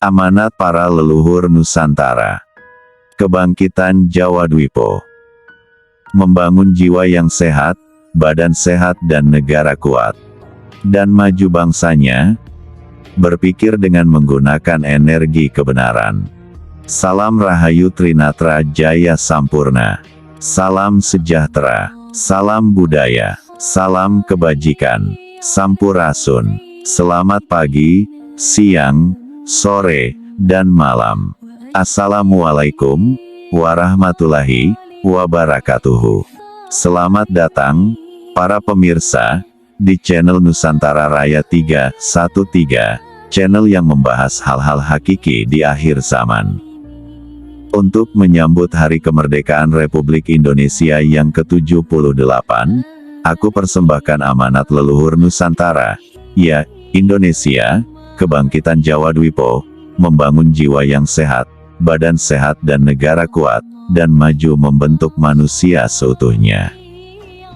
Amanat para leluhur Nusantara. Kebangkitan Jawa Dwipo. Membangun jiwa yang sehat, badan sehat dan negara kuat. Dan maju bangsanya, berpikir dengan menggunakan energi kebenaran. Salam Rahayu Trinatra Jaya Sampurna. Salam sejahtera. Salam budaya. Salam kebajikan. Sampurasun. Selamat pagi, siang, sore, dan malam. Assalamualaikum warahmatullahi wabarakatuh. Selamat datang, para pemirsa, di channel Nusantara Raya 313, channel yang membahas hal-hal hakiki di akhir zaman. Untuk menyambut Hari Kemerdekaan Republik Indonesia yang ke-78, aku persembahkan amanat leluhur Nusantara, ya, Indonesia, kebangkitan Jawa Dwipo, membangun jiwa yang sehat, badan sehat dan negara kuat, dan maju membentuk manusia seutuhnya.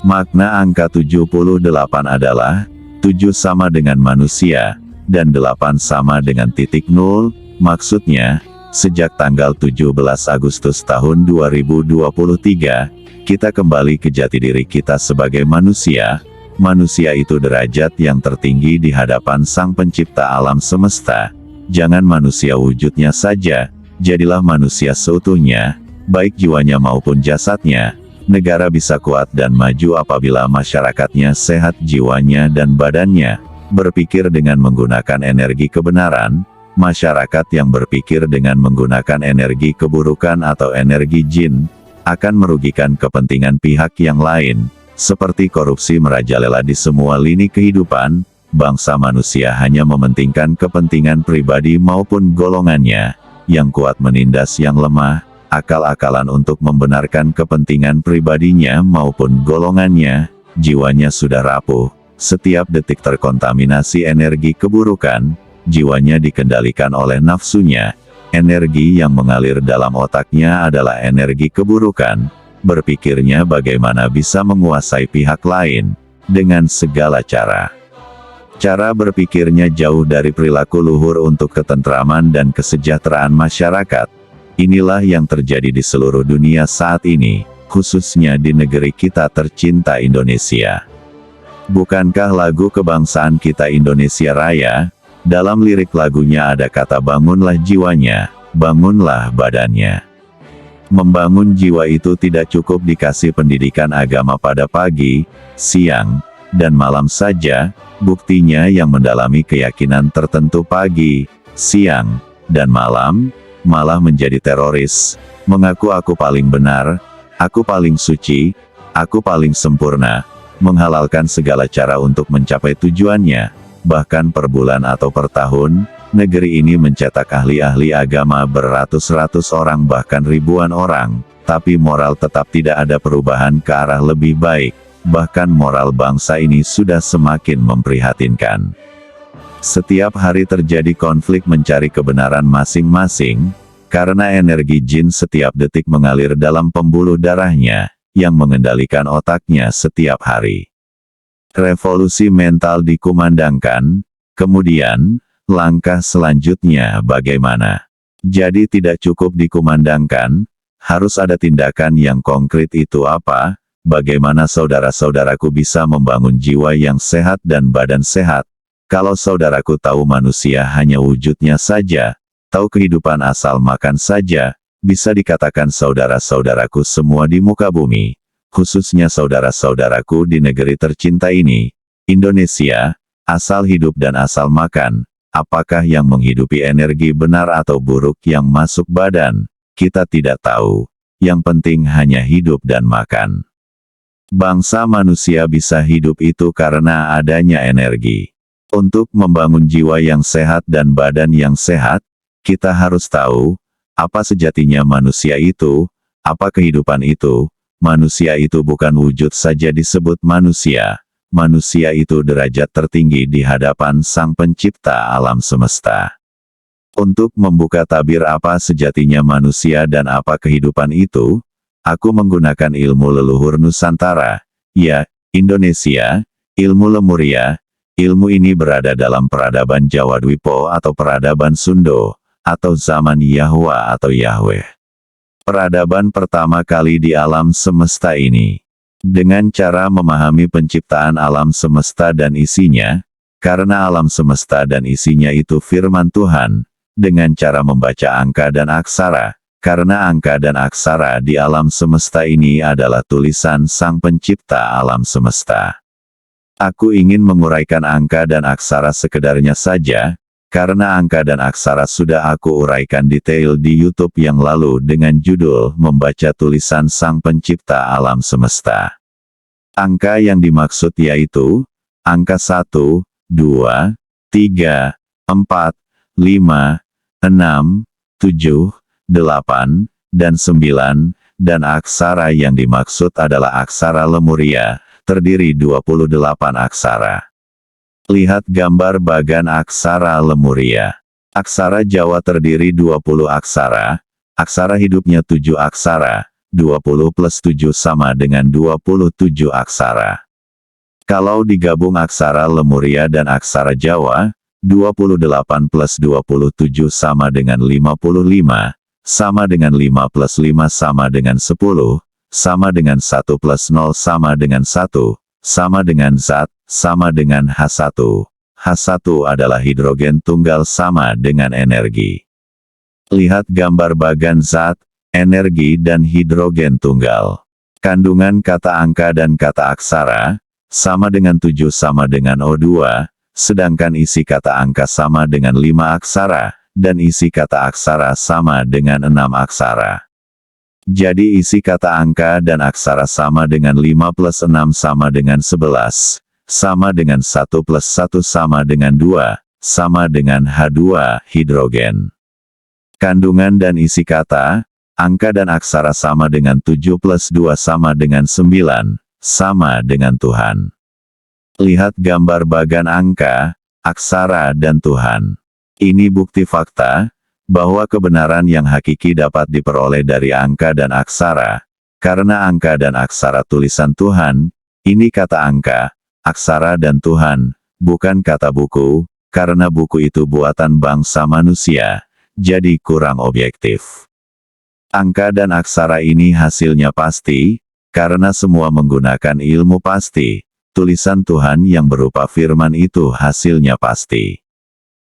Makna angka 78 adalah, 7 sama dengan manusia, dan 8 sama dengan titik nol, maksudnya, sejak tanggal 17 Agustus tahun 2023, kita kembali ke jati diri kita sebagai manusia. Manusia itu derajat yang tertinggi di hadapan Sang Pencipta alam semesta. Jangan manusia wujudnya saja, jadilah manusia seutuhnya, baik jiwanya maupun jasadnya. Negara bisa kuat dan maju apabila masyarakatnya sehat jiwanya dan badannya. Berpikir dengan menggunakan energi kebenaran. Masyarakat yang berpikir dengan menggunakan energi keburukan atau energi jin, akan merugikan kepentingan pihak yang lain. Seperti korupsi merajalela di semua lini kehidupan, bangsa manusia hanya mementingkan kepentingan pribadi maupun golongannya, yang kuat menindas yang lemah, akal-akalan untuk membenarkan kepentingan pribadinya maupun golongannya, jiwanya sudah rapuh, setiap detik terkontaminasi energi keburukan, jiwanya dikendalikan oleh nafsunya, energi yang mengalir dalam otaknya adalah energi keburukan. Berpikirnya bagaimana bisa menguasai pihak lain, dengan segala cara. Cara berpikirnya jauh dari perilaku luhur untuk ketentraman dan kesejahteraan masyarakat. Inilah yang terjadi di seluruh dunia saat ini, khususnya di negeri kita tercinta Indonesia. Bukankah lagu kebangsaan kita Indonesia Raya, dalam lirik lagunya ada kata bangunlah jiwanya, bangunlah badannya. Membangun jiwa itu tidak cukup dikasih pendidikan agama pada pagi, siang, dan malam saja, buktinya yang mendalami keyakinan tertentu pagi, siang, dan malam, malah menjadi teroris, mengaku aku paling benar, aku paling suci, aku paling sempurna, menghalalkan segala cara untuk mencapai tujuannya, bahkan per bulan atau per tahun. Negeri ini mencetak ahli-ahli agama beratus-ratus orang bahkan ribuan orang, tapi moral tetap tidak ada perubahan ke arah lebih baik, bahkan moral bangsa ini sudah semakin memprihatinkan. Setiap hari terjadi konflik mencari kebenaran masing-masing, karena energi jin setiap detik mengalir dalam pembuluh darahnya, yang mengendalikan otaknya setiap hari. Revolusi mental dikumandangkan, kemudian, langkah selanjutnya bagaimana? Jadi tidak cukup dikumandangkan, harus ada tindakan yang konkret. Itu apa? Bagaimana saudara-saudaraku bisa membangun jiwa yang sehat dan badan sehat? Kalau saudaraku tahu manusia hanya wujudnya saja, tahu kehidupan asal makan saja, bisa dikatakan saudara-saudaraku semua di muka bumi, khususnya saudara-saudaraku di negeri tercinta ini, Indonesia, asal hidup dan asal makan. Apakah yang menghidupi energi benar atau buruk yang masuk badan, kita tidak tahu. Yang penting hanya hidup dan makan. Bangsa manusia bisa hidup itu karena adanya energi. Untuk membangun jiwa yang sehat dan badan yang sehat, kita harus tahu, apa sejatinya manusia itu, apa kehidupan itu. Manusia itu bukan wujud saja disebut manusia. Manusia itu derajat tertinggi di hadapan Sang Pencipta alam semesta. Untuk membuka tabir apa sejatinya manusia dan apa kehidupan itu, aku menggunakan ilmu leluhur Nusantara, ya, Indonesia, ilmu Lemuria. Ilmu ini berada dalam peradaban Jawa Dwipo atau peradaban Sundo, atau zaman Yahwa atau Yahweh. Peradaban pertama kali di alam semesta ini. Dengan cara memahami penciptaan alam semesta dan isinya, karena alam semesta dan isinya itu firman Tuhan, dengan cara membaca angka dan aksara, karena angka dan aksara di alam semesta ini adalah tulisan Sang Pencipta alam semesta. Aku ingin menguraikan angka dan aksara sekedarnya saja, karena angka dan aksara sudah aku uraikan detail di YouTube yang lalu dengan judul Membaca Tulisan Sang Pencipta Alam Semesta. Angka yang dimaksud yaitu, angka 1, 2, 3, 4, 5, 6, 7, 8, dan 9, dan aksara yang dimaksud adalah aksara Lemuria, terdiri 28 aksara. Lihat gambar bagan aksara Lemuria. Aksara Jawa terdiri 20 aksara, aksara hidupnya 7 aksara, 20 plus 7 sama dengan 27 aksara. Kalau digabung aksara Lemuria dan aksara Jawa, 28 plus 27 sama dengan 55, sama dengan 5 plus 5 sama dengan 10, sama dengan 1 plus 0 sama dengan 1, sama dengan zat, sama dengan H1. H1 adalah hidrogen tunggal sama dengan energi. Lihat gambar bagan zat, energi dan hidrogen tunggal. Kandungan kata angka dan kata aksara, sama dengan 7 sama dengan O2, sedangkan isi kata angka sama dengan 5 aksara, dan isi kata aksara sama dengan 6 aksara. Jadi isi kata angka dan aksara sama dengan 5 plus 6 sama dengan 11, sama dengan 1 plus 1 sama dengan 2, sama dengan H2, hidrogen. Kandungan dan isi kata, angka dan aksara sama dengan 7 plus 2 sama dengan 9, sama dengan Tuhan. Lihat gambar bagan angka, aksara dan Tuhan. Ini bukti fakta, bahwa kebenaran yang hakiki dapat diperoleh dari angka dan aksara, karena angka dan aksara tulisan Tuhan, ini kata angka, aksara dan Tuhan, bukan kata buku, karena buku itu buatan bangsa manusia, jadi kurang objektif. Angka dan aksara ini hasilnya pasti, karena semua menggunakan ilmu pasti, tulisan Tuhan yang berupa firman itu hasilnya pasti.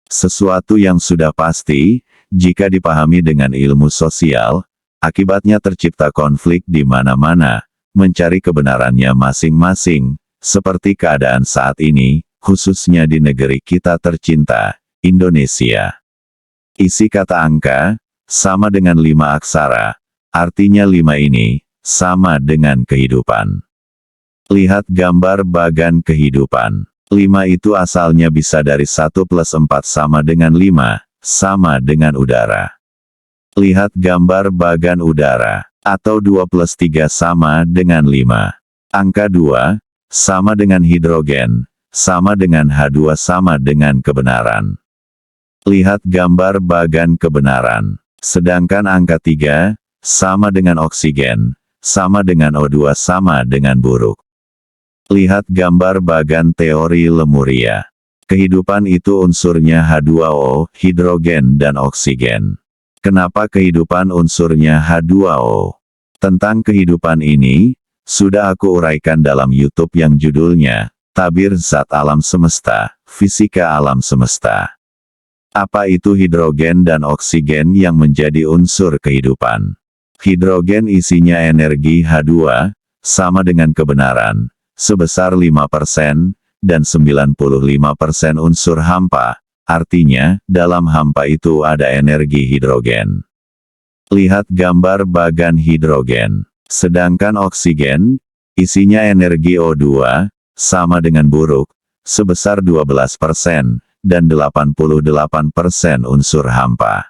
Sesuatu yang sudah pasti, jika dipahami dengan ilmu sosial, akibatnya tercipta konflik di mana-mana, mencari kebenarannya masing-masing, seperti keadaan saat ini, khususnya di negeri kita tercinta, Indonesia. Isi kata angka, sama dengan 5 aksara, artinya 5 ini, sama dengan kehidupan. Lihat gambar bagan kehidupan. 5 itu asalnya bisa dari 1 plus 4 sama dengan 5, sama dengan udara. Lihat gambar bagan udara, atau 2 plus 3 sama dengan 5. Angka 2, sama dengan hidrogen, sama dengan H2 sama dengan kebenaran. Lihat gambar bagan kebenaran. Sedangkan angka 3, sama dengan oksigen, sama dengan O2 sama dengan buruk. Lihat gambar bagan teori Lemuria. Kehidupan itu unsurnya H2O, hidrogen dan oksigen. Kenapa kehidupan unsurnya H2O? Tentang kehidupan ini, sudah aku uraikan dalam YouTube yang judulnya, Tabir Zat Alam Semesta, Fisika Alam Semesta. Apa itu hidrogen dan oksigen yang menjadi unsur kehidupan? Hidrogen isinya energi H2, sama dengan kebenaran, sebesar 5%, dan 95% unsur hampa, artinya, dalam hampa itu ada energi hidrogen. Lihat gambar bagan hidrogen. Sedangkan oksigen, isinya energi O2, sama dengan buruk, sebesar 12%, dan 88% unsur hampa.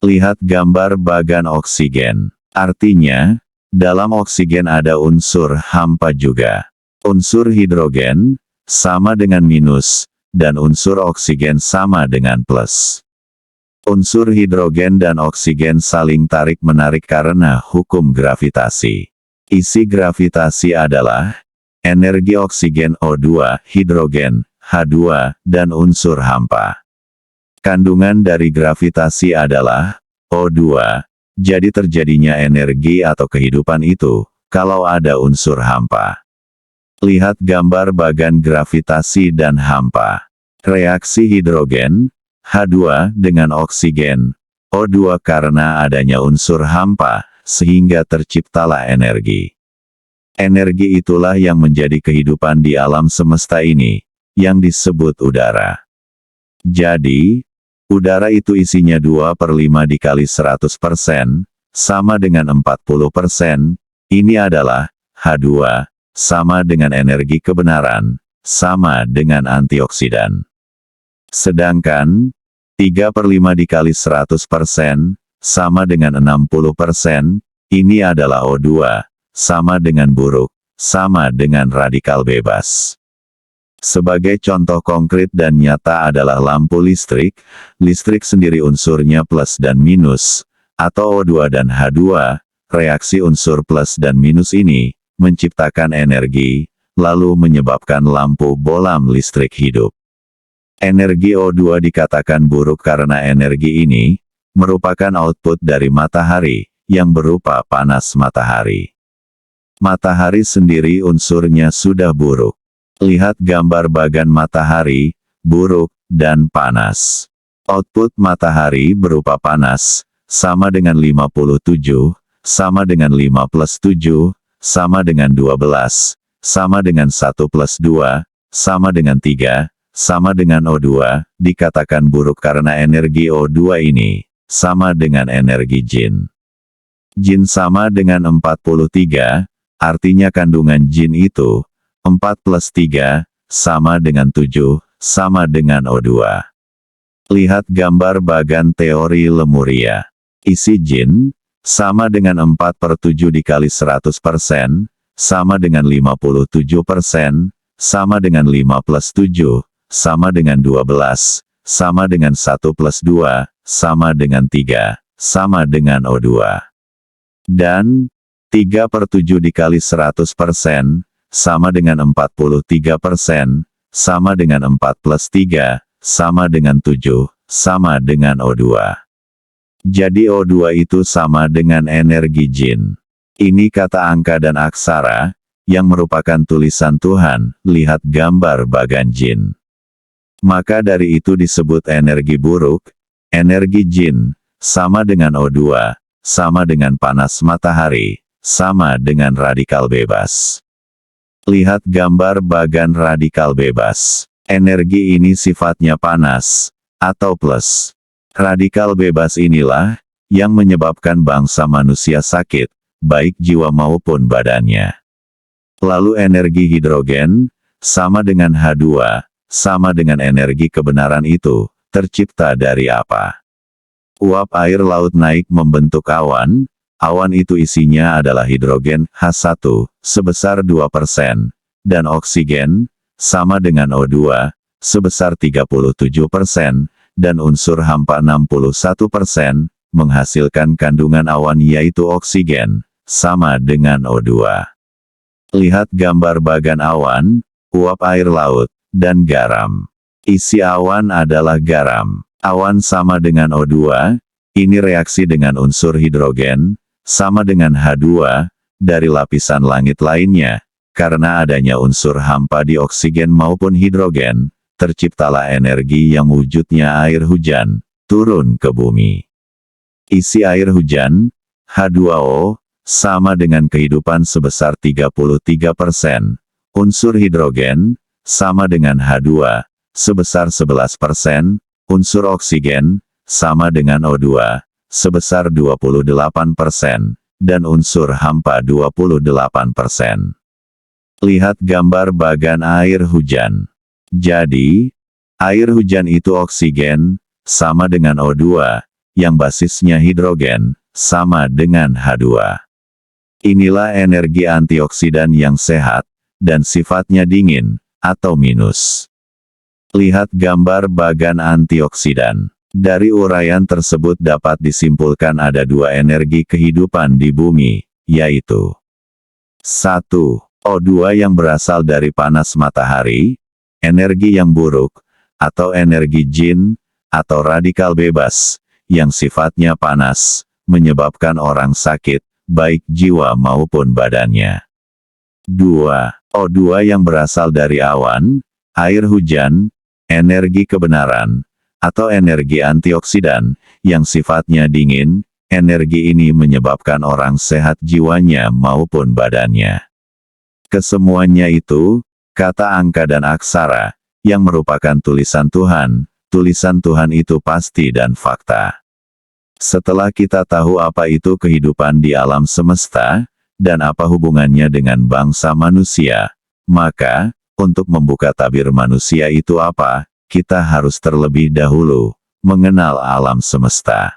Lihat gambar bagan oksigen. Artinya, dalam oksigen ada unsur hampa juga. Unsur hidrogen, sama dengan minus, dan unsur oksigen sama dengan plus. Unsur hidrogen dan oksigen saling tarik-menarik karena hukum gravitasi. Isi gravitasi adalah energi oksigen O2, hidrogen, H2, dan unsur hampa. Kandungan dari gravitasi adalah O2, jadi terjadinya energi atau kehidupan itu, kalau ada unsur hampa. Lihat gambar bagan gravitasi dan hampa. Reaksi hidrogen, H2 dengan oksigen, O2 karena adanya unsur hampa, sehingga terciptalah energi. Energi itulah yang menjadi kehidupan di alam semesta ini, yang disebut udara. Jadi, udara itu isinya 2/5 dikali 100%, sama dengan 40%, ini adalah H2, sama dengan energi kebenaran, sama dengan antioksidan. Sedangkan, 3/5 dikali 100%, sama dengan 60%, ini adalah O2, sama dengan buruk, sama dengan radikal bebas. Sebagai contoh konkret dan nyata adalah lampu listrik. Listrik sendiri unsurnya plus dan minus, atau O2 dan H2, reaksi unsur plus dan minus ini, menciptakan energi, lalu menyebabkan lampu bolam listrik hidup. Energi O2 dikatakan buruk karena energi ini, merupakan output dari matahari, yang berupa panas matahari. Matahari sendiri unsurnya sudah buruk. Lihat gambar bagan matahari, buruk, dan panas. Output matahari berupa panas, sama dengan 57, sama dengan 5 plus 7, sama dengan 12, sama dengan 1 plus 2, sama dengan 3, sama dengan O2, dikatakan buruk karena energi O2 ini, sama dengan energi jin. Jin sama dengan 43, artinya kandungan jin itu, 4 plus 3, sama dengan 7, sama dengan O2. Lihat gambar bagan teori Lemuria. Isi jin, sama dengan 4/7 dikali 100%, sama dengan 57%, sama dengan 5 plus 7, sama dengan 12, sama dengan 1 plus 2, sama dengan 3, sama dengan O2. Dan, 3/7 dikali 100%, sama dengan 43%, sama dengan 4 plus 3, sama dengan 7, sama dengan O2. Jadi O2 itu sama dengan energi jin. Ini kata angka dan aksara, yang merupakan tulisan Tuhan. Lihat gambar bagan jin. Maka dari itu disebut energi buruk, energi jin, sama dengan O2, sama dengan panas matahari, sama dengan radikal bebas. Lihat gambar bagan radikal bebas. Energi ini sifatnya panas, atau plus. Radikal bebas inilah, yang menyebabkan bangsa manusia sakit, baik jiwa maupun badannya. Lalu energi hidrogen, sama dengan H2, sama dengan energi kebenaran itu, tercipta dari apa? Uap air laut naik membentuk awan. Awan itu isinya adalah hidrogen, H1, sebesar 2%, dan oksigen, sama dengan O2, sebesar 37%, dan unsur hampa 61%, menghasilkan kandungan awan yaitu oksigen, sama dengan O2. Lihat gambar bagan awan, uap air laut, dan garam. Isi awan adalah garam. Awan sama dengan O2, ini reaksi dengan unsur hidrogen, sama dengan H2, dari lapisan langit lainnya, karena adanya unsur hampa di oksigen maupun hidrogen, terciptalah energi yang wujudnya air hujan, turun ke bumi. Isi air hujan, H2O, sama dengan kehidupan sebesar 33%, unsur hidrogen, sama dengan H2, sebesar 11%, unsur oksigen, sama dengan O2, sebesar 28%, dan unsur hampa 28%. Lihat gambar bagan air hujan. Jadi, air hujan itu oksigen, sama dengan O2, yang basisnya hidrogen, sama dengan H2. Inilah energi antioksidan yang sehat, dan sifatnya dingin, atau minus. Lihat gambar bagan antioksidan. Dari uraian tersebut dapat disimpulkan ada dua energi kehidupan di bumi, yaitu 1. O2 yang berasal dari panas matahari, energi yang buruk, atau energi jin, atau radikal bebas, yang sifatnya panas, menyebabkan orang sakit, baik jiwa maupun badannya. 2. O2 yang berasal dari awan, air hujan, energi kebenaran, atau energi antioksidan, yang sifatnya dingin. Energi ini menyebabkan orang sehat jiwanya maupun badannya. Kesemuanya itu, kata angka dan aksara, yang merupakan tulisan Tuhan itu pasti dan fakta. Setelah kita tahu apa itu kehidupan di alam semesta, dan apa hubungannya dengan bangsa manusia, maka, untuk membuka tabir manusia itu apa, kita harus terlebih dahulu mengenal alam semesta.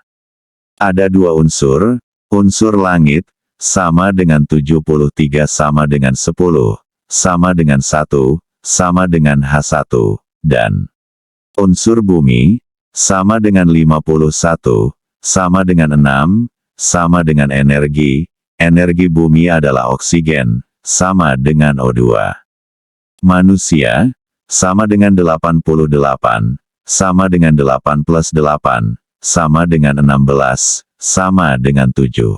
Ada dua unsur langit, sama dengan 73 sama dengan 10, sama dengan 1, sama dengan H1, dan unsur bumi, sama dengan 51, sama dengan 6, sama dengan energi bumi adalah oksigen, sama dengan O2. Manusia, sama dengan 88, sama dengan 8 plus 8, sama dengan 16, sama dengan 7.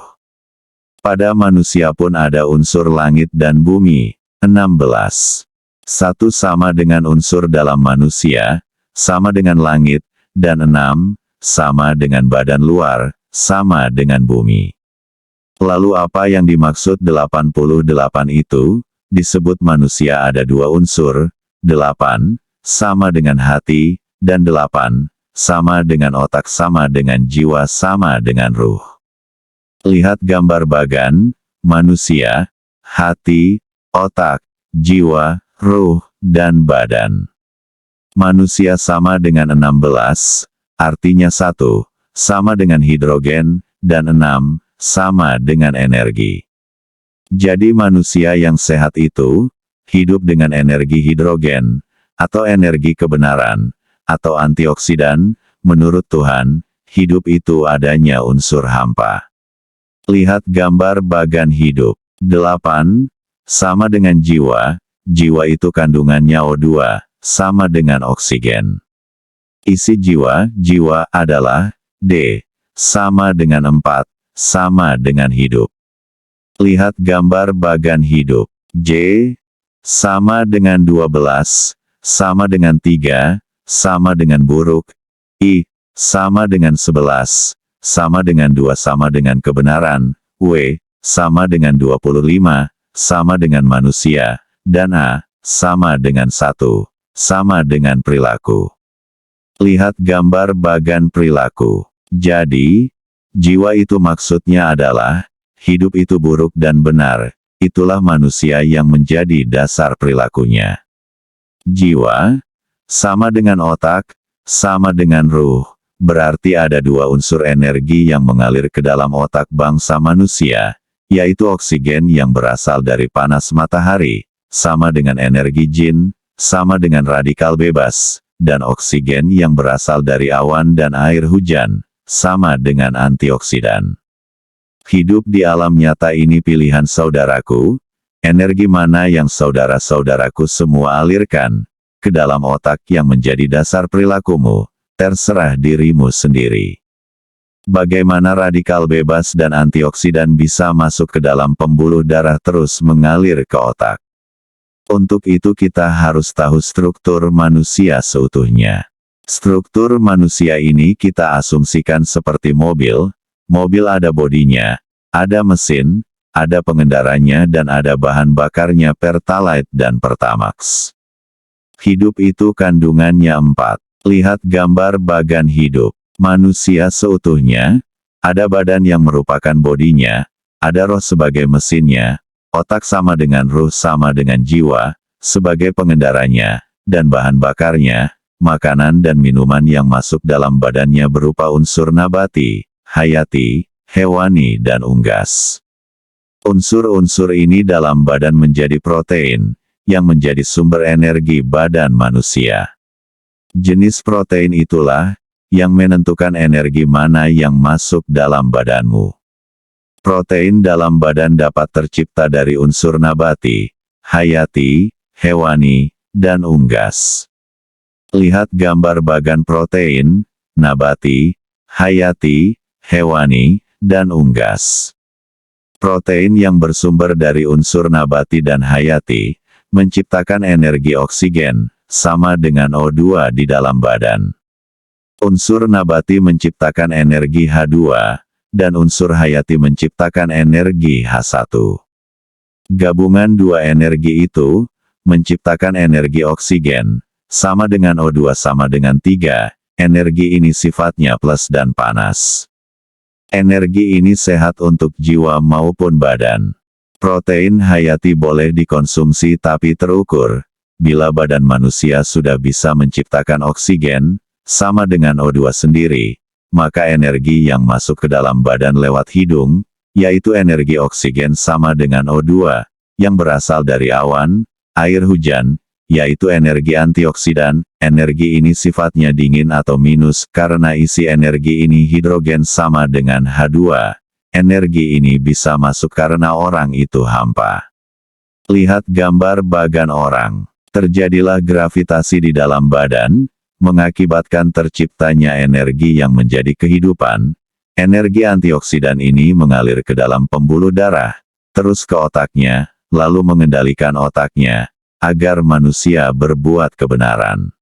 Pada manusia pun ada unsur langit dan bumi, 16. 1 sama dengan unsur dalam manusia, sama dengan langit, dan 6, sama dengan badan luar, sama dengan bumi. Lalu apa yang dimaksud 88 itu? Disebut manusia ada dua unsur, 8, sama dengan hati, dan 8, sama dengan otak sama dengan jiwa sama dengan ruh. Lihat gambar bagan, manusia, hati, otak, jiwa, ruh, dan badan. Manusia sama dengan 16, artinya 1, sama dengan hidrogen, dan 6, sama dengan energi. Jadi manusia yang sehat itu, hidup dengan energi hidrogen, atau energi kebenaran, atau antioksidan, menurut Tuhan, hidup itu adanya unsur hampa. Lihat gambar bagan hidup. 8, sama dengan jiwa, jiwa itu kandungannya O2, sama dengan oksigen. Isi jiwa adalah D, sama dengan 4, sama dengan hidup. Lihat gambar bagan hidup. J, sama dengan 12, sama dengan 3, sama dengan buruk. I, sama dengan 11, sama dengan 2 sama dengan kebenaran. W, sama dengan 25, sama dengan manusia. Dan A, sama dengan 1, sama dengan perilaku. Lihat gambar bagan perilaku. Jadi, jiwa itu maksudnya adalah, hidup itu buruk dan benar, itulah manusia yang menjadi dasar perilakunya. Jiwa, sama dengan otak, sama dengan ruh, berarti ada dua unsur energi yang mengalir ke dalam otak bangsa manusia, yaitu oksigen yang berasal dari panas matahari, sama dengan energi jin, sama dengan radikal bebas, dan oksigen yang berasal dari awan dan air hujan, sama dengan antioksidan. Hidup di alam nyata ini pilihan saudaraku, energi mana yang saudara-saudaraku semua alirkan ke dalam otak yang menjadi dasar perilakumu, terserah dirimu sendiri. Bagaimana radikal bebas dan antioksidan bisa masuk ke dalam pembuluh darah terus mengalir ke otak? Untuk itu kita harus tahu struktur manusia seutuhnya. Struktur manusia ini kita asumsikan seperti mobil. Mobil ada bodinya, ada mesin, ada pengendaranya dan ada bahan bakarnya Pertalite dan Pertamax. Hidup itu kandungannya 4. Lihat gambar bagan hidup. Manusia seutuhnya, ada badan yang merupakan bodinya, ada roh sebagai mesinnya, otak sama dengan ruh sama dengan jiwa, sebagai pengendaranya, dan bahan bakarnya, makanan dan minuman yang masuk dalam badannya berupa unsur nabati, hayati, hewani dan unggas. Unsur-unsur ini dalam badan menjadi protein, yang menjadi sumber energi badan manusia. Jenis protein itulah, yang menentukan energi mana yang masuk dalam badanmu. Protein dalam badan dapat tercipta dari unsur nabati, hayati, hewani, dan unggas. Lihat gambar bagan protein, nabati, hayati, hewani, dan unggas. Protein yang bersumber dari unsur nabati dan hayati, menciptakan energi oksigen, sama dengan O2 di dalam badan. Unsur nabati menciptakan energi H2, dan unsur hayati menciptakan energi H1. Gabungan dua energi itu, menciptakan energi oksigen, sama dengan O2 sama dengan 3, energi ini sifatnya plus dan panas. Energi ini sehat untuk jiwa maupun badan. Protein hayati boleh dikonsumsi tapi terukur. Bila badan manusia sudah bisa menciptakan oksigen, sama dengan O2 sendiri, maka energi yang masuk ke dalam badan lewat hidung, yaitu energi oksigen sama dengan O2, yang berasal dari awan, air hujan, yaitu energi antioksidan. Energi ini sifatnya dingin atau minus, karena isi energi ini hidrogen sama dengan H2. Energi ini bisa masuk karena orang itu hampa. Lihat gambar bagan orang. Terjadilah gravitasi di dalam badan, mengakibatkan terciptanya energi yang menjadi kehidupan. Energi antioksidan ini mengalir ke dalam pembuluh darah, terus ke otaknya, lalu mengendalikan otaknya, agar manusia berbuat kebenaran.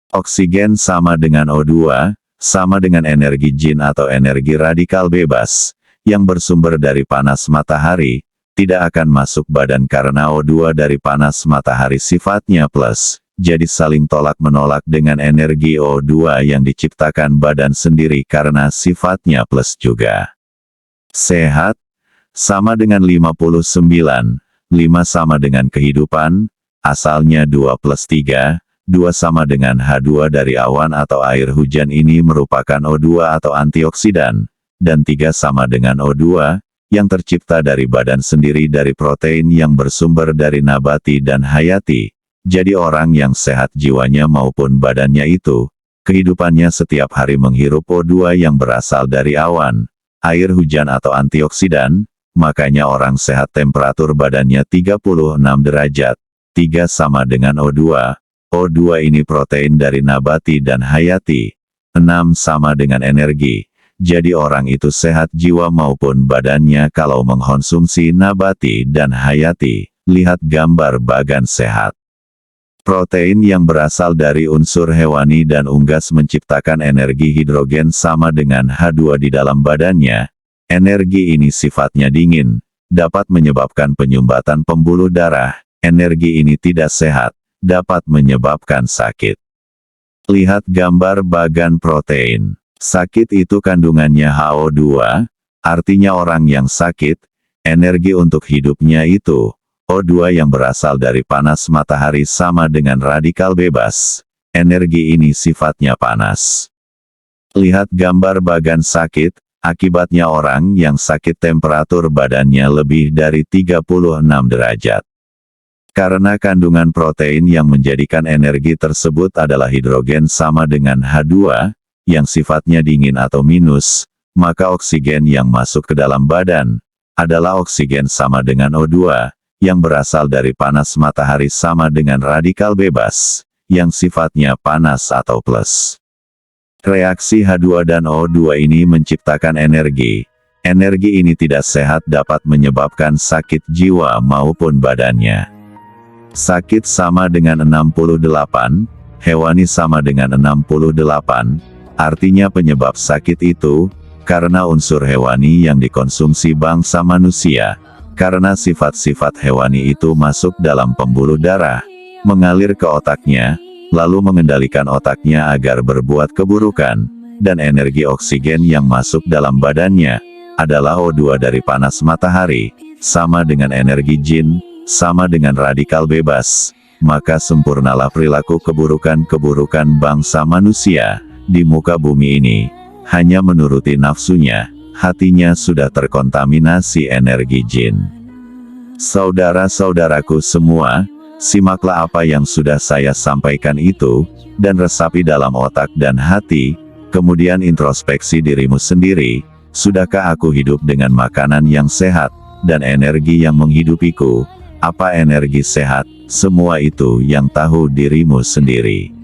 Oksigen sama dengan O2, sama dengan energi jin atau energi radikal bebas, yang bersumber dari panas matahari, tidak akan masuk badan karena O2 dari panas matahari sifatnya plus, jadi saling tolak-menolak dengan energi O2 yang diciptakan badan sendiri karena sifatnya plus juga. Sehat, sama dengan 59, 5 sama dengan kehidupan, asalnya 2 plus 3, 2 sama dengan H2 dari awan atau air hujan ini merupakan O2 atau antioksidan, dan 3 sama dengan O2, yang tercipta dari badan sendiri dari protein yang bersumber dari nabati dan hayati. Jadi orang yang sehat jiwanya maupun badannya itu, kehidupannya setiap hari menghirup O2 yang berasal dari awan, air hujan atau antioksidan, makanya orang sehat temperatur badannya 36 derajat, 3 sama dengan O2, O2 ini protein dari nabati dan hayati, 6 sama dengan energi, jadi orang itu sehat jiwa maupun badannya kalau mengkonsumsi nabati dan hayati. Lihat gambar bagan sehat. Protein yang berasal dari unsur hewani dan unggas menciptakan energi hidrogen sama dengan H2 di dalam badannya. Energi ini sifatnya dingin, dapat menyebabkan penyumbatan pembuluh darah. Energi ini tidak sehat, dapat menyebabkan sakit. Lihat gambar bagan protein. Sakit itu kandungannya HO2, artinya orang yang sakit, energi untuk hidupnya itu, O2 yang berasal dari panas matahari sama dengan radikal bebas. Energi ini sifatnya panas. Lihat gambar bagan sakit, akibatnya orang yang sakit temperatur badannya lebih dari 36 derajat. Karena kandungan protein yang menjadikan energi tersebut adalah hidrogen sama dengan H2, yang sifatnya dingin atau minus, maka oksigen yang masuk ke dalam badan, adalah oksigen sama dengan O2, yang berasal dari panas matahari sama dengan radikal bebas, yang sifatnya panas atau plus. Reaksi H2 dan O2 ini menciptakan energi. Energi ini tidak sehat dapat menyebabkan sakit jiwa maupun badannya. Sakit sama dengan 68, hewani sama dengan 68, artinya penyebab sakit itu, karena unsur hewani yang dikonsumsi bangsa manusia, karena sifat-sifat hewani itu masuk dalam pembuluh darah, mengalir ke otaknya, lalu mengendalikan otaknya agar berbuat keburukan, dan energi oksigen yang masuk dalam badannya, adalah O2 dari panas matahari, sama dengan energi jin, sama dengan radikal bebas, maka sempurnalah perilaku keburukan-keburukan bangsa manusia, di muka bumi ini, hanya menuruti nafsunya, hatinya sudah terkontaminasi energi jin. Saudara-saudaraku semua, simaklah apa yang sudah saya sampaikan itu, dan resapi dalam otak dan hati, kemudian introspeksi dirimu sendiri, sudahkah aku hidup dengan makanan yang sehat, dan energi yang menghidupiku? Apa energi sehat? Semua itu yang tahu dirimu sendiri.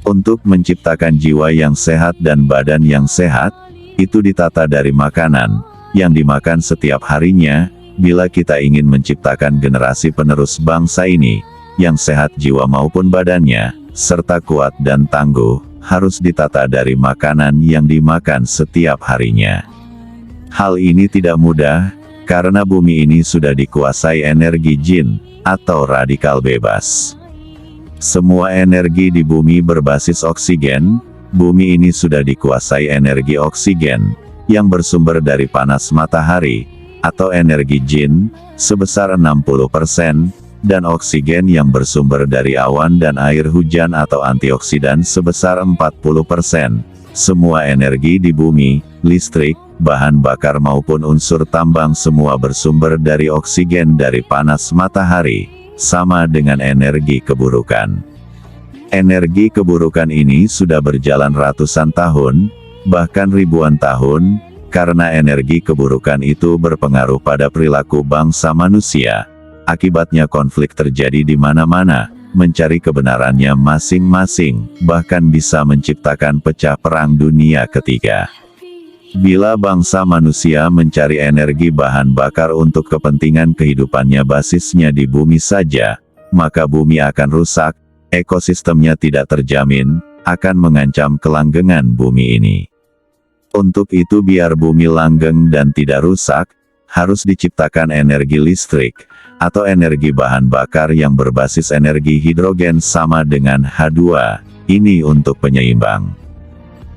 Untuk menciptakan jiwa yang sehat dan badan yang sehat, itu ditata dari makanan yang dimakan setiap harinya. Bila kita ingin menciptakan generasi penerus bangsa ini, yang sehat jiwa maupun badannya, serta kuat dan tangguh, harus ditata dari makanan yang dimakan setiap harinya. Hal ini tidak mudah, karena bumi ini sudah dikuasai energi jin, atau radikal bebas. Semua energi di bumi berbasis oksigen. Bumi ini sudah dikuasai energi oksigen, yang bersumber dari panas matahari, atau energi jin, sebesar 60%, dan oksigen yang bersumber dari awan dan air hujan atau antioksidan sebesar 40%. Semua energi di bumi, listrik, bahan bakar maupun unsur tambang semua bersumber dari oksigen dari panas matahari, sama dengan energi keburukan. Energi keburukan ini sudah berjalan ratusan tahun, bahkan ribuan tahun, karena energi keburukan itu berpengaruh pada perilaku bangsa manusia. Akibatnya konflik terjadi di mana-mana, mencari kebenarannya masing-masing, bahkan bisa menciptakan pecah perang dunia ketiga. Bila bangsa manusia mencari energi bahan bakar untuk kepentingan kehidupannya basisnya di bumi saja, maka bumi akan rusak, ekosistemnya tidak terjamin, akan mengancam kelanggengan bumi ini. Untuk itu biar bumi langgeng dan tidak rusak, harus diciptakan energi listrik, atau energi bahan bakar yang berbasis energi hidrogen sama dengan H2, ini untuk penyeimbang.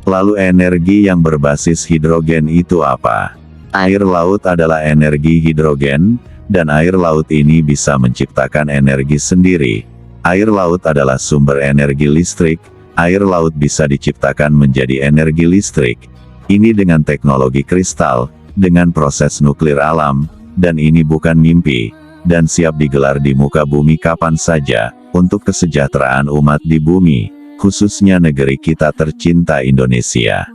Lalu energi yang berbasis hidrogen itu apa? Air laut adalah energi hidrogen, dan air laut ini bisa menciptakan energi sendiri. Air laut adalah sumber energi listrik, air laut bisa diciptakan menjadi energi listrik. Ini dengan teknologi kristal, dengan proses nuklir alam, dan ini bukan mimpi, dan siap digelar di muka bumi kapan saja, untuk kesejahteraan umat di bumi, khususnya negeri kita tercinta Indonesia.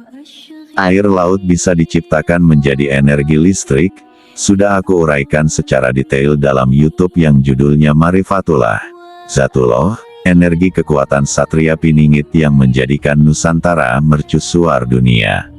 Air laut bisa diciptakan menjadi energi listrik, sudah aku uraikan secara detail dalam YouTube yang judulnya Marifatullah Zatullah, energi kekuatan Satria Piningit yang menjadikan Nusantara mercusuar dunia.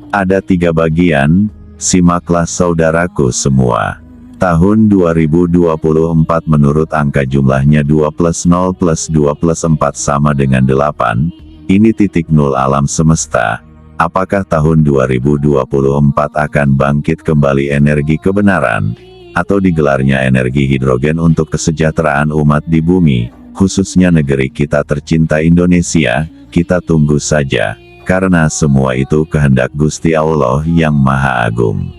Ada 3 bagian, simaklah saudaraku semua. Tahun 2024 menurut angka jumlahnya 2 plus 0 plus 2 plus 4 sama dengan 8, ini titik nol alam semesta. Apakah tahun 2024 akan bangkit kembali energi kebenaran, atau digelarnya energi hidrogen untuk kesejahteraan umat di bumi, khususnya negeri kita tercinta Indonesia? Kita tunggu saja. Karena semua itu kehendak Gusti Allah yang Maha Agung.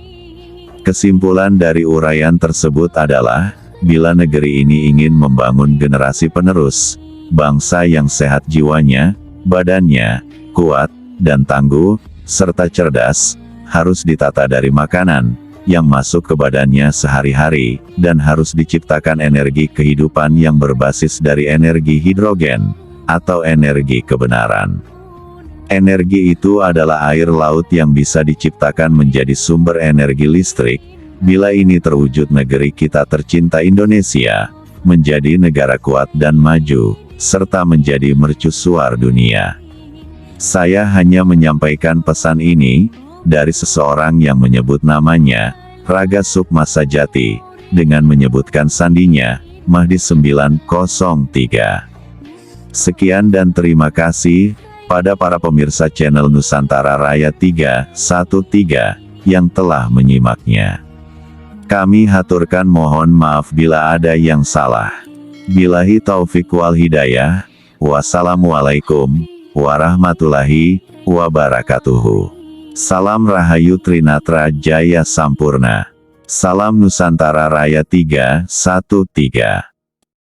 Kesimpulan dari uraian tersebut adalah, bila negeri ini ingin membangun generasi penerus, bangsa yang sehat jiwanya, badannya, kuat, dan tangguh, serta cerdas, harus ditata dari makanan, yang masuk ke badannya sehari-hari, dan harus diciptakan energi kehidupan yang berbasis dari energi hidrogen, atau energi kebenaran. Energi itu adalah air laut yang bisa diciptakan menjadi sumber energi listrik. Bila ini terwujud, negeri kita tercinta Indonesia menjadi negara kuat dan maju, serta menjadi mercusuar dunia. Saya hanya menyampaikan pesan ini dari seseorang yang menyebut namanya Raga Sukma Sajati, dengan menyebutkan sandinya Mahdi 903. Sekian dan terima kasih pada para pemirsa channel Nusantara Raya 313 yang telah menyimaknya. Kami haturkan mohon maaf bila ada yang salah. Billahi taufik wal hidayah. Wassalamualaikum warahmatullahi wabarakatuh. Salam Rahayu Trinatra Jaya Sampurna. Salam Nusantara Raya 313.